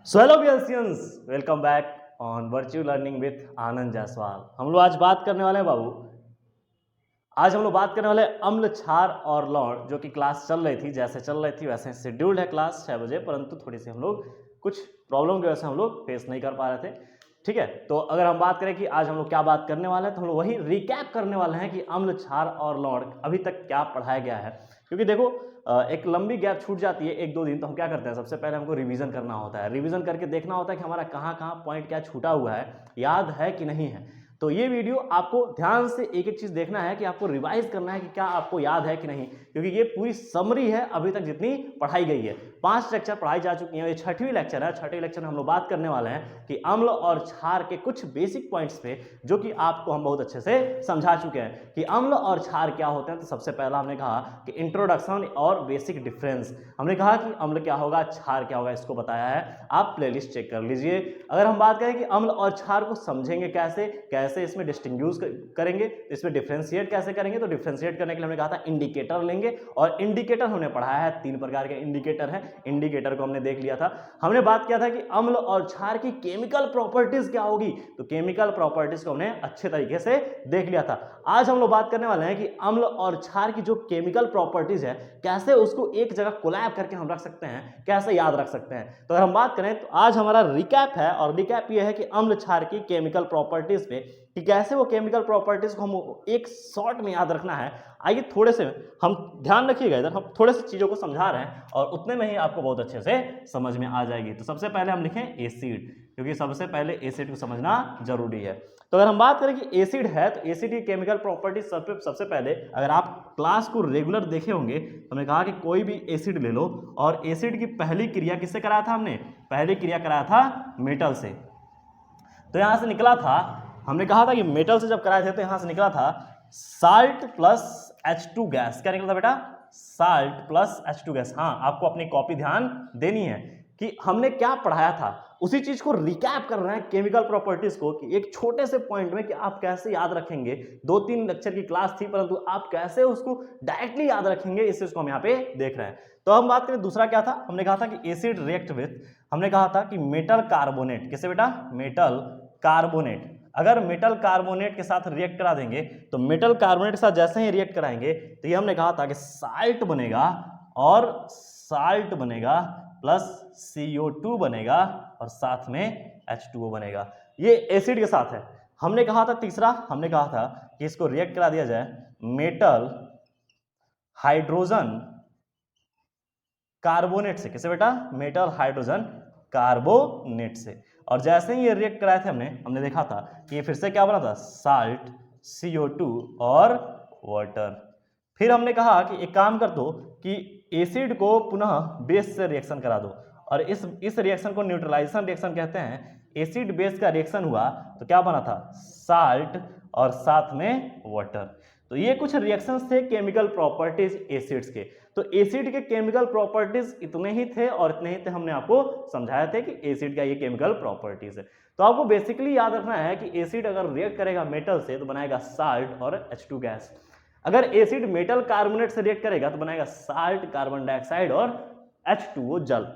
सो hello बियर्सियंस, welcome back on virtual learning with Anand Jaiswal. हम लोग आज बात करने वाले हैं बाबू। आज हम लोग बात करने वाले अम्ल, क्षार और लवण, जो कि क्लास चल रही थी, जैसे चल रही थी वैसे शेड्यूल्ड है क्लास 6 बजे, परंतु थोड़ी सी हम लोग कुछ प्रॉब्लम की वजह से हम लोग फेस नहीं कर पा रहे थे। ठीक है, तो अगर हम बात करें कि आज हम लोग क्या बात करने वाले हैं, तो हम लोग वही रिकैप करने वाले हैं कि अम्ल, क्षार और लवण अभी तक क्या पढ़ाया गया है। क्योंकि देखो, एक लंबी गैप छूट जाती है 1-2 दिन, तो हम क्या करते हैं, सबसे पहले हमको रिवीजन करना होता है। रिवीजन करके देखना होता है कि हमारा कहाँ कहाँ पॉइंट क्या छूटा हुआ है, याद है कि नहीं है। तो ये वीडियो आपको ध्यान से एक एक चीज देखना है कि आपको रिवाइज करना है कि क्या आपको याद है कि नहीं, क्योंकि ये पूरी समरी है अभी तक जितनी पढ़ाई गई है। 5 लेक्चर पढ़ाई जा चुकी है, ये 6वीं लेक्चर है। 6वीं लेक्चर में हम लोग बात करने वाले हैं कि अम्ल और क्षार के कुछ बेसिक पॉइंट्स पे, जो कि आपको हम बहुत अच्छे से समझा चुके हैं कि अम्ल और क्षार क्या होते हैं। तो सबसे पहला हमने कहा कि इंट्रोडक्शन और बेसिक डिफरेंस। हमने कहा कि अम्ल क्या होगा, क्षार क्या होगा, इसको बताया है। आप प्लेलिस्ट चेक कर लीजिए। अगर हम बात करें कि अम्ल और क्षार को समझेंगे कैसे कैसे इसमें डिस्टिंग्विश करेंगे, तो इसमें डिफरेंशिएट कैसे करेंगे, तो डिफरेंशिएट करने के लिए हमने कहा था इंडिकेटर लेंगे। और इंडिकेटर हमने पढ़ाया है, 3 प्रकार के इंडिकेटर है। इंडिकेटर को हमने देख लिया था। हमने बात किया था कि अम्ल और क्षार की केमिकल प्रॉपर्टीज क्या होगी, तो केमिकल प्रॉपर्टीज को हमने अच्छे तरीके से देख लिया था। आज हम लोग बात करने वाले हैं कि अम्ल और क्षार की जो केमिकल प्रॉपर्टीज है, कैसे उसको एक जगह कोलैब करके हम रख सकते हैं, कैसे याद रख सकते हैं। तो अगर हम बात करें तो आज हमारा रिकैप है, और रिकैप ये है कि अम्ल क्षार की केमिकल प्रॉपर्टीज पे, कि कैसे वो केमिकल प्रॉपर्टीज को हम एक शॉर्ट में याद रखना है। आइए थोड़े से हम ध्यान रखिएगा, इधर हम थोड़े से चीजों को समझा रहे हैं और उतने में ही आपको बहुत अच्छे से समझ में आ जाएगी। तो सबसे पहले हम लिखें एसिड, क्योंकि सबसे पहले एसिड को समझना जरूरी है। तो अगर हम बात करें कि एसिड है, तो एसिड की केमिकल प्रॉपर्टी सबसे पहले, अगर आप क्लास को रेगुलर देखे होंगे तो हमने कहा कि कोई भी एसिड ले लो, और एसिड की पहली क्रिया किससे कराया था हमने, पहली क्रिया कराया था मेटल से। तो यहां से निकला था, हमने कहा था कि मेटल से जब कराए थे तो यहां से निकला था साल्ट प्लस H2 गैस। क्या निकला था बेटा, साल्ट प्लस H2 गैस। हाँ, आपको अपनी कॉपी ध्यान देनी है कि हमने क्या पढ़ाया था, उसी चीज को रिकैप कर रहे हैं, केमिकल प्रॉपर्टीज को, कि एक छोटे से पॉइंट में कि आप कैसे याद रखेंगे। 2-3 लेक्चर की क्लास थी, परंतु आप कैसे उसको डायरेक्टली याद रखेंगे, इस चीज को हम यहाँ पे देख रहे हैं। तो हम बात करें दूसरा क्या था, हमने कहा था कि एसिड रिएक्ट विथ, हमने कहा था कि मेटल कार्बोनेट। किससे बेटा, मेटल कार्बोनेट। अगर मेटल कार्बोनेट के साथ रिएक्ट करा देंगे, तो मेटल कार्बोनेट के साथ जैसे ही रिएक्ट कराएंगे, तो ये हमने कहा था कि साल्ट बनेगा, और साल्ट बनेगा प्लस CO2 बनेगा, और साथ में H2O बनेगा। ये एसिड के साथ है। हमने कहा था तीसरा, हमने कहा था कि इसको रिएक्ट करा दिया जाए मेटल हाइड्रोजन कार्बोनेट से। किसे बेटा, मेटल हाइड्रोजन कार्बोनेट से। और जैसे ही ये रिएक्ट कराए थे हमने देखा था कि ये फिर से क्या बना था, साल्ट, CO2 और वाटर। फिर हमने कहा कि एक काम कर दो कि एसिड को पुनः बेस से रिएक्शन करा दो, और इस रिएक्शन को न्यूट्रलाइजेशन रिएक्शन कहते हैं। एसिड बेस का रिएक्शन हुआ तो क्या बना था, साल्ट और साथ में वाटर। तो ये कुछ रिएक्शंस थे केमिकल प्रॉपर्टीज एसिड्स के। तो एसिड के केमिकल प्रॉपर्टीज इतने ही थे, और इतने ही थे हमने आपको समझाया थे कि एसिड का ये केमिकल प्रॉपर्टीज है। तो आपको बेसिकली याद रखना है कि एसिड अगर रिएक्ट करेगा मेटल से तो बनाएगा साल्ट और H2 गैस। अगर एसिड मेटल कार्बोनेट से रिएक्ट करेगा तो बनाएगा साल्ट, कार्बन डाइऑक्साइड और H2O जल।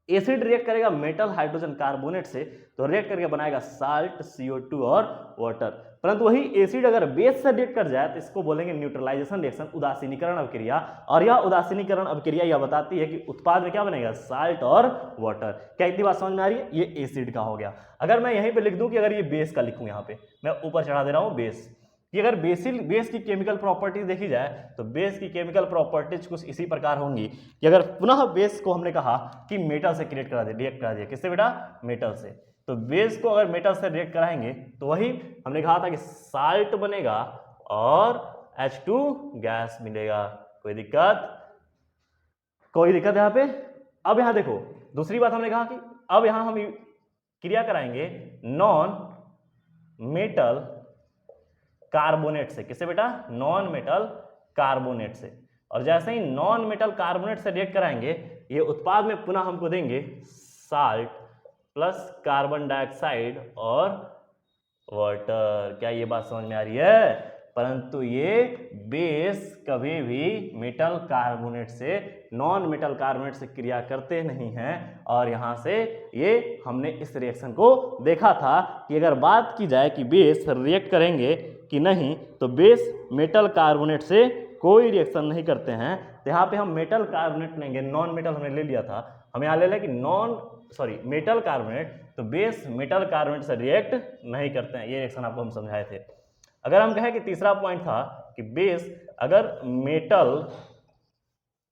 एसिड रिएक्ट करेगा मेटल हाइड्रोजन कार्बोनेट से, तो रिएक्ट करके बनाएगा साल्ट, CO2 और वाटर। परंतु वही एसिड अगर बेस से रिएक्ट कर जाए तो इसको बोलेंगे न्यूट्रलाइजेशन रिएक्शन, उदासीनीकरण अभिक्रिया। और यह उदासीनीकरण अभिक्रिया यह बताती है कि उत्पाद में क्या बनेगा, साल्ट और वाटर। क्या इतनी बात समझ में आ रही है, ये एसिड का हो गया। अगर मैं यहीं पे लिख दूं कि अगर ये बेस का लिखूं, यहाँ पे मैं ऊपर चढ़ा दे रहा हूं बेस, कि अगर बेस की केमिकल प्रॉपर्टीज देखी जाए तो बेस की केमिकल प्रॉपर्टीज कुछ इसी प्रकार होंगी कि अगर पुनः बेस को हमने कहा कि मेटल से रिएक्ट करा दिया, किससे बेटा, मेटल से। तो बेस को अगर मेटल से रिएक्ट कराएंगे तो वही हमने कहा था कि साल्ट बनेगा और H2 गैस मिलेगा। कोई दिक्कत, कोई दिक्कत यहाँ पे। अब यहाँ देखो, दूसरी बात हमने कहा कि अब यहां हम क्रिया कराएंगे नॉन मेटल कार्बोनेट से। किससे बेटा, नॉन मेटल कार्बोनेट से। और जैसे ही नॉन मेटल कार्बोनेट से रिएक्ट कराएंगे, ये उत्पाद में पुनः हमको देंगे साल्ट प्लस कार्बन डाइऑक्साइड और वाटर। क्या ये बात समझ में आ रही है, परंतु ये बेस कभी भी मेटल कार्बोनेट से नॉन मेटल कार्बोनेट से क्रिया करते नहीं हैं। और यहाँ से ये हमने इस रिएक्शन को देखा था कि अगर बात की जाए कि बेस रिएक्ट करेंगे कि नहीं, तो बेस मेटल कार्बोनेट से कोई रिएक्शन नहीं करते हैं। तो यहाँ पे हम मेटल कार्बोनेट लेंगे, नॉन मेटल हमने ले लिया था, हम यहाँ ले लें कि मेटल कार्बोनेट, तो बेस मेटल कार्बोनेट से रिएक्ट नहीं करते हैं। ये रिएक्शन आपको हम समझाए थे। अगर हम कहें कि तीसरा पॉइंट था कि बेस अगर मेटल,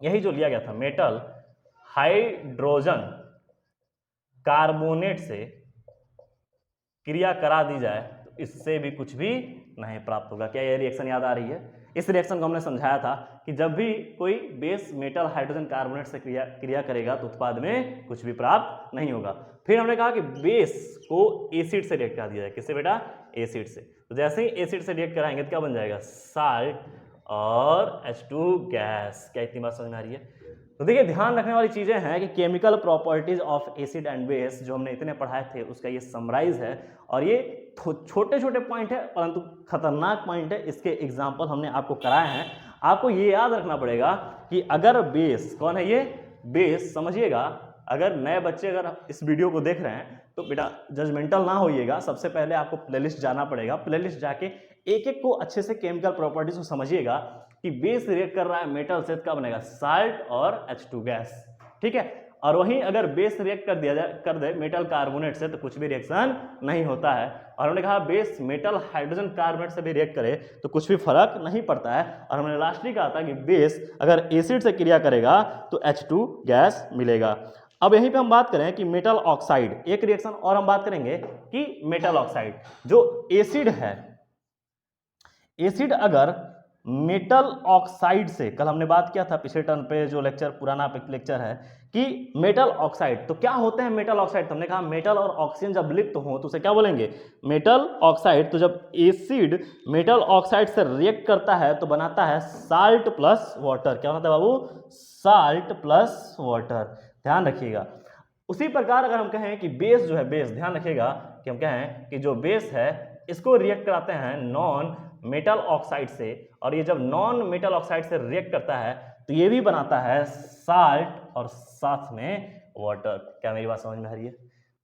यही जो लिया गया था, मेटल हाइड्रोजन कार्बोनेट से क्रिया करा दी जाए तो इससे भी कुछ भी नहीं प्राप्त होगा। क्या ये रिएक्शन याद आ रही है? इस रिएक्शन को हमने समझाया था कि जब भी कोई बेस मेटल हाइड्रोजन कार्बोनेट से क्रिया करेगा तो उत्पाद में कुछ भी प्राप्त नहीं होगा। फिर हमने कहा कि बेस को एसिड से रिएक्ट करा दिया जाए। किससे बेटा? एसिड से। तो जैसे ही एसिड से रिएक्ट कराएंगे तो क्या बन जाएगा? साल्ट और H2 गैस। क्या इतनी बात समझ में आ रही है? तो देखिए, ध्यान रखने वाली चीजें हैं कि chemical properties of acid and base जो हमने इतने पढ़ाए थे उसका ये समराइज है। और ये छोटे छोटे पॉइंट है परंतु खतरनाक पॉइंट है। इसके एग्जाम्पल हमने आपको कराए हैं। आपको ये याद रखना पड़ेगा कि अगर बेस, कौन है ये? बेस। समझिएगा, अगर नए बच्चे अगर इस वीडियो को देख रहे हैं तो बेटा जजमेंटल ना होइएगा। सबसे पहले आपको प्लेलिस्ट जाना पड़ेगा। प्लेलिस्ट जाके एक एक को अच्छे से केमिकल प्रॉपर्टीज को समझिएगा कि बेस रिएक्ट कर रहा है मेटल से, क्या बनेगा? साल्ट और H2 गैस। ठीक है। और वहीं अगर बेस रिएक्ट कर दे मेटल कार्बोनेट से तो कुछ भी रिएक्शन नहीं होता है। और हमने कहा बेस मेटल हाइड्रोजन कार्बोनेट से भी रिएक्ट करे तो कुछ भी फर्क नहीं पड़ता है। और हमने लास्टली कहा था कि बेस अगर एसिड से क्रिया करेगा तो H2 गैस मिलेगा। अब यहीं पे हम बात करें कि मेटल ऑक्साइड, एक रिएक्शन और हम बात करेंगे कि मेटल ऑक्साइड जो एसिड है, एसिड अगर मेटल ऑक्साइड से, कल हमने बात किया था पिछले टर्म पे, जो लेक्चर पुराना लेक्चर है कि मेटल ऑक्साइड, तो क्या होते हैं मेटल ऑक्साइड? तो हमने कहा मेटल और ऑक्सीजन जब लिप्त हो तो उसे क्या बोलेंगे? Metal oxide. तो जब एसिड मेटल ऑक्साइड से रिएक्ट करता है तो बनाता है साल्ट प्लस वाटर। क्या बनाता है बाबू? Salt plus water. ध्यान रखिएगा। उसी प्रकार अगर हम कहें कि बेस जो है, बेस, ध्यान रखिएगा कि हम कहें कि जो बेस है इसको रिएक्ट कराते हैं नॉन मेटल ऑक्साइड से, और ये जब नॉन मेटल ऑक्साइड से रिएक्ट करता है तो ये भी बनाता है साल्ट और साथ में वाटर। क्या मेरी बात समझ में आ रही है?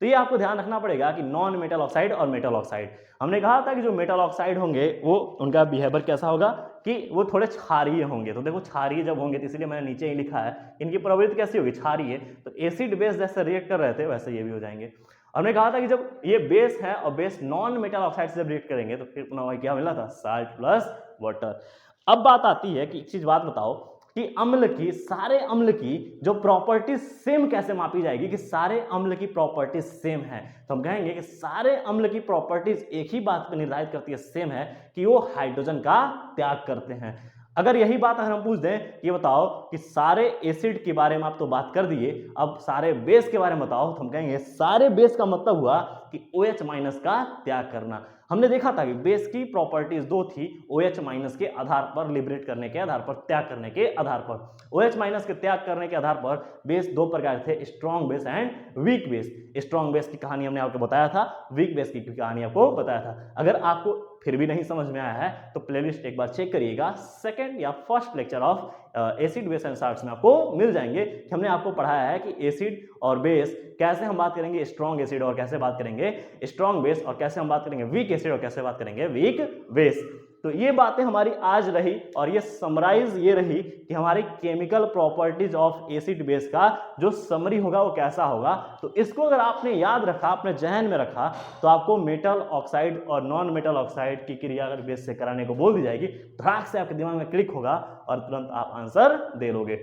तो ये आपको ध्यान रखना पड़ेगा कि नॉन मेटल ऑक्साइड और मेटल ऑक्साइड। हमने कहा था कि जो मेटल ऑक्साइड होंगे वो, उनका बिहेवियर कैसा होगा कि वो थोड़े क्षारीय होंगे। तो देखो, क्षारीय जब होंगे तो इसलिए मैंने नीचे ही लिखा है, इनकी प्रवृत्ति कैसी होगी? क्षारीय। तो एसिड बेस जैसे रिएक्ट कर रहे थे वैसे ये भी हो जाएंगे। हमने कहा था कि जब ये बेस है और बेस नॉन मेटल ऑक्साइड से जब रिएक्ट करेंगे तो फिर पुनः क्या मिला था? Salt plus water. अब बात आती है कि एक चीज बात बताओ कि अम्ल की, सारे अम्ल की जो प्रॉपर्टी सेम कैसे मापी जाएगी कि सारे अम्ल की प्रॉपर्टीज सेम है? तो हम कहेंगे कि सारे अम्ल की प्रॉपर्टीज एक ही बात पर निर्धारित करती है, सेम है, कि वो हाइड्रोजन का त्याग करते हैं। अगर यही बात अगर हम पूछ दें कि ये बताओ कि सारे एसिड के बारे में आप तो बात कर दिए, अब सारे बेस के बारे में बताओ, तो हम कहेंगे सारे बेस का मतलब हुआ कि OH- का त्याग करना। हमने देखा था कि बेस की प्रॉपर्टीज दो थी, OH- के आधार पर, लिबरेट करने के आधार पर, त्याग करने के आधार पर। OH- के त्याग करने के आधार पर बेस दो प्रकार थे, strong base and weak base. Strong base की कहानी हमने आपको बताया था, वीक बेस की कहानी आपको बताया था। अगर आपको फिर भी नहीं समझ में आया है तो प्लेलिस्ट एक बार चेक करिएगा, सेकंड या first lecture of acid base and salts में आपको मिल जाएंगे कि हमने आपको पढ़ाया है कि एसिड और बेस कैसे हम बात करेंगे, स्ट्रॉन्ग एसिड और कैसे बात करेंगे स्ट्रॉन्ग बेस, और कैसे हम बात करेंगे वीक एसिड और कैसे बात करेंगे वीक बेस। तो ये बातें हमारी आज रही और ये समराइज ये रही कि हमारी chemical properties of acid base का जो समरी होगा वो कैसा होगा। तो इसको अगर आपने याद रखा, अपने जहन में रखा, तो आपको मेटल ऑक्साइड और नॉन मेटल ऑक्साइड की क्रिया अगर बेस से कराने को बोल दी जाएगी, धड़ाक से आपके दिमाग में क्लिक होगा और तुरंत आप आंसर दे लोगे।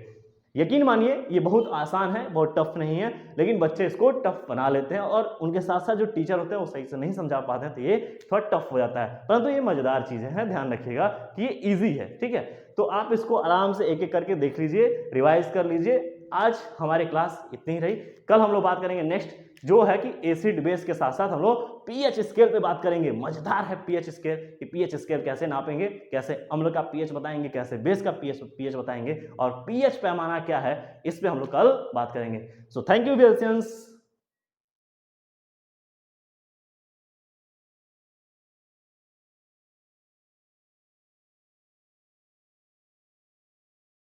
यकीन मानिए ये बहुत आसान है, बहुत टफ नहीं है, लेकिन बच्चे इसको टफ बना लेते हैं और उनके साथ साथ जो टीचर होते हैं वो सही से नहीं समझा पाते हैं, तो ये थोड़ा टफ हो जाता है। परंतु ये मजेदार चीजें हैं, ध्यान रखिएगा कि ये इजी है। ठीक है, तो आप इसको आराम से एक एक करके देख लीजिए, रिवाइज कर लीजिए। आज हमारी क्लास इतनी ही रही। कल हम लोग बात करेंगे नेक्स्ट, जो है कि एसिड बेस के साथ साथ हम लोग पीएच स्केल पे बात करेंगे। मजेदार है पीएच स्केल, कि पीएच स्केल कैसे नापेंगे, कैसे अम्ल का पीएच बताएंगे, कैसे बेस का पीएच बताएंगे, और पीएच पैमाना क्या है, इस पे हम लोग कल बात करेंगे। So thank you dear students.